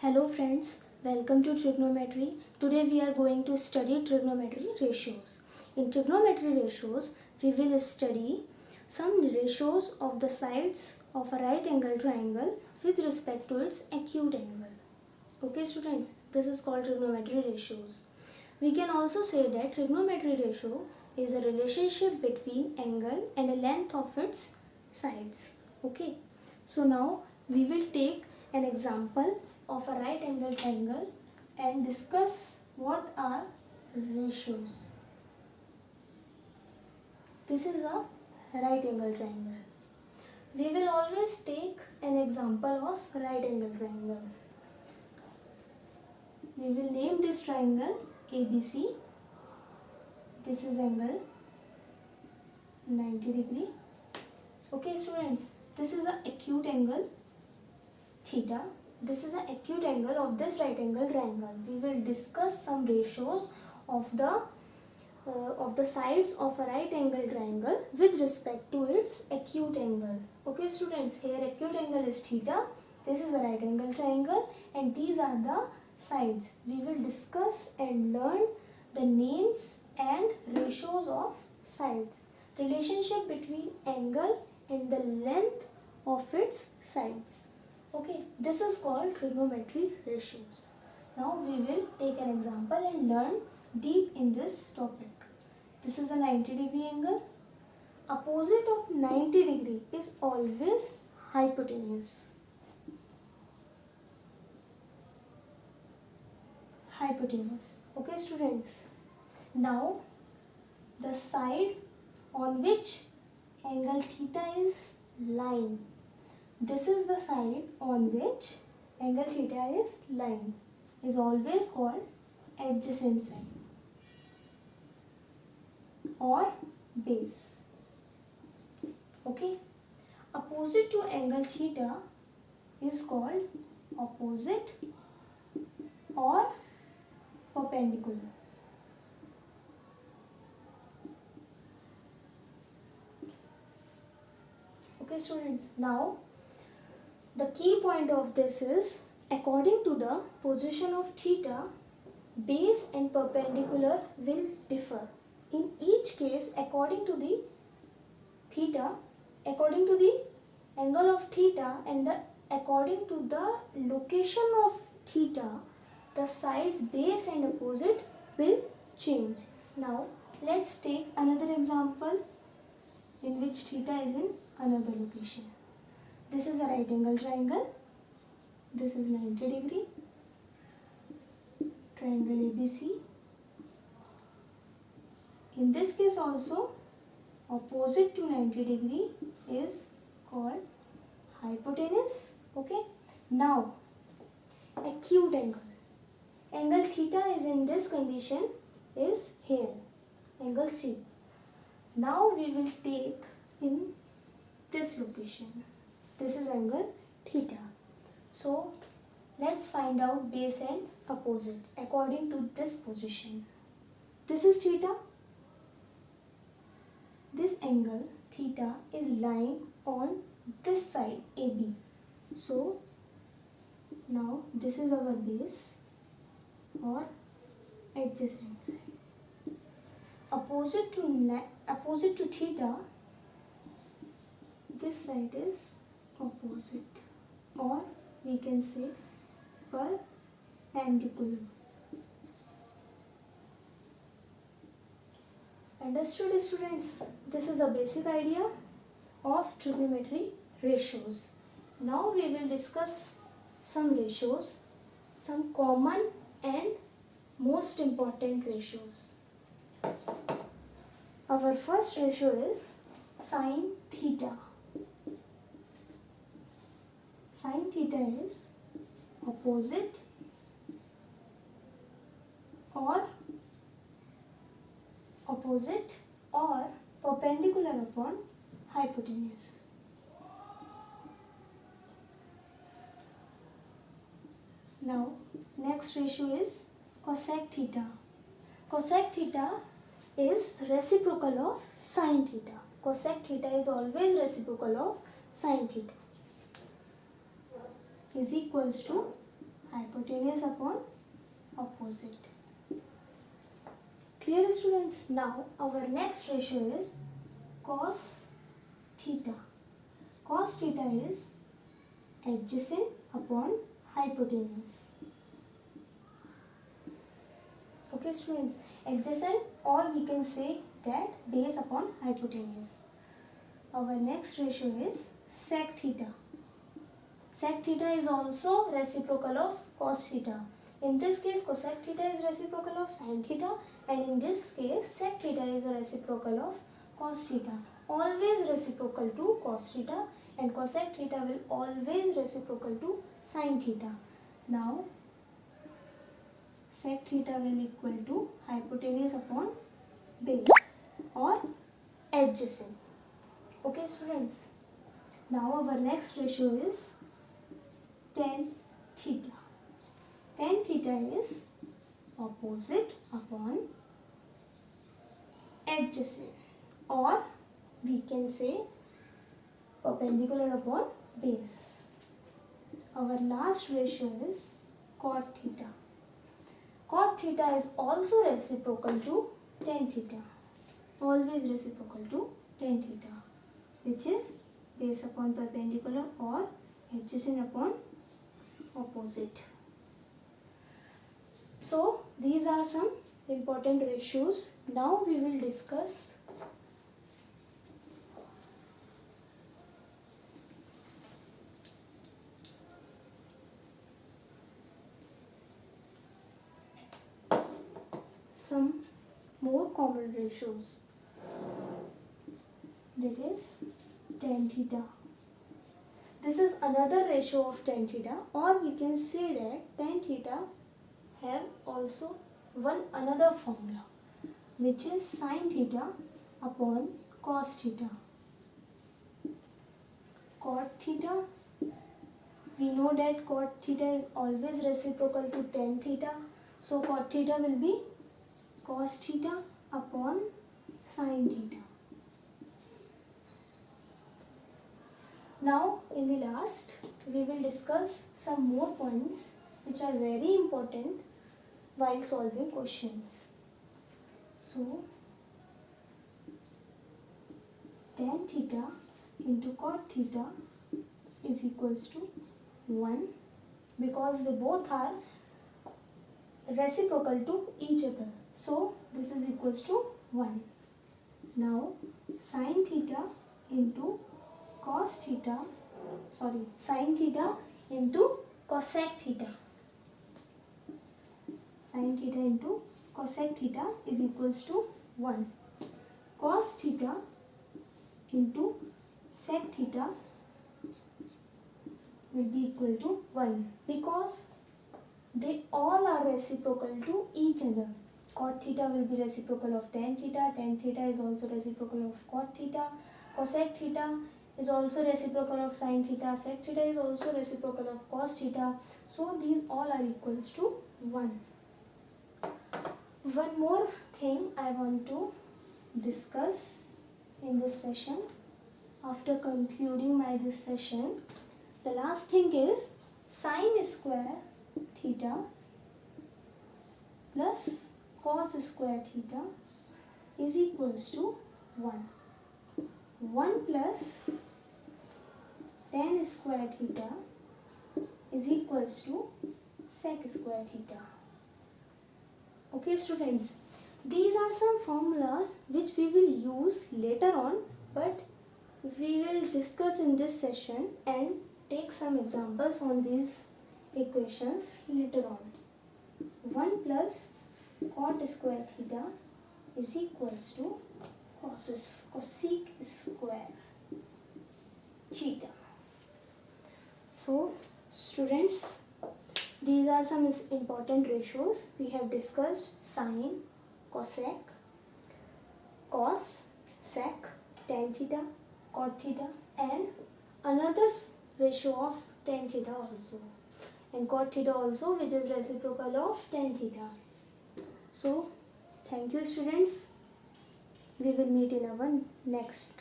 Hello friends, welcome to trigonometry. Today we are going to study trigonometry ratios. In trigonometry ratios, we will study some ratios of the sides of a right angle triangle with respect to its acute angle. Okay students, this is called trigonometry ratios. We can also say that trigonometry ratio is a relationship between angle and a length of its sides. Okay, so now we will take an example of a right angle triangle and discuss what are ratios. This is a right angle triangle. We will always take an example of right angle triangle. We will name this triangle ABC. This is angle 90 degree. Okay students, this is an acute angle theta. This is an acute angle of this right angle triangle. We will discuss some ratios of the sides of a right angle triangle with respect to its acute angle. Okay students, here acute angle is theta. This is a right angle triangle and these are the sides. We will discuss and learn the names and ratios of sides. Relationship between angle and the length of its sides. Okay, this is called trigonometry ratios. Now we will take an example and learn deep in this topic. This is a 90 degree angle. Opposite of 90 degree is always hypotenuse. Hypotenuse. Okay students. Now the side on which angle theta is lying. This is the side on which angle theta is lying. Is always called adjacent side or base. Okay. Opposite to angle theta is called opposite or perpendicular. Okay students, now the key point of this is according to the position of theta, base and perpendicular will differ. In each case, according to the theta, according to the angle of theta and according to the location of theta, the sides base and opposite will change. Now let's take another example in which theta is in another location. This is a right angle triangle. This is 90 degree. Triangle ABC. In this case also, opposite to 90 degree is called hypotenuse. Okay. Now, acute angle. Angle theta is in this condition is here. Angle C. Now we will take in this location. This is angle theta. So let's find out base and opposite according to this position. This is theta. This angle theta is lying on this side AB. So now this is our base or adjacent side. Opposite to theta, this side is opposite or we can say perpendicular. Understood students? This is the basic idea of trigonometry ratios. Now we will discuss some ratios, some common and most important ratios. Our first ratio is sin theta. Sin theta is opposite or perpendicular upon hypotenuse. Now next ratio is cosec theta. Cosec theta is reciprocal of sin theta. Cosec theta is always reciprocal of sin theta. Is equals to hypotenuse hypotenuse upon opposite. Clear, students? Now our next ratio is cos theta. Cos theta is adjacent upon hypotenuse. Okay, students, adjacent, or we can say that base upon hypotenuse. Our next ratio is sec theta. Sec theta is also reciprocal of cos theta. In this case, cosec theta is reciprocal of sin theta, and in this case, sec theta is a reciprocal of cos theta. Always reciprocal to cos theta, and cosec theta will always reciprocal to sin theta. Now, sec theta will equal to hypotenuse upon base or adjacent. Okay, students. Now our next ratio is tan theta. Tan theta is opposite upon adjacent, or we can say perpendicular upon base. Our last ratio is cot theta. Cot theta is also reciprocal to tan theta. Always reciprocal to tan theta, which is base upon perpendicular or adjacent upon opposite. So these are some important ratios. Now we will discuss some more common ratios. That is tan theta. This is another ratio of tan theta, or we can say that tan theta have also another formula, which is sin theta upon cos theta. Cot theta, we know that cot theta is always reciprocal to tan theta, so cot theta will be cos theta upon sin theta. Now in the last, we will discuss some more points which are very important while solving questions. So tan theta into cot theta is equals to 1, because they both are reciprocal to each other. So this is equals to 1. Now sin theta into cos theta, sin theta into cosec theta. Sin theta into cosec theta is equals to 1. Cos theta into sec theta will be equal to 1, because they all are reciprocal to each other. Cot theta will be reciprocal of tan theta is also reciprocal of cot theta, cosec theta is also reciprocal of sin theta, sec theta is also reciprocal of cos theta. So these all are equals to 1. One more thing I want to discuss in this session. After concluding this session, the last thing is sin square theta plus cos square theta is equals to 1. 1 plus tan square theta is equals to sec square theta. Okay, students, these are some formulas which we will use later on, but we will discuss in this session and take some examples on these equations later on. 1 plus cot square theta is equals to cosec square theta. So students, these are some important ratios. We have discussed sin, cosec, cos, sec, tan theta, cot theta, and another ratio of tan theta also, and cot theta also, which is reciprocal of tan theta. So thank you, students. We will meet in our next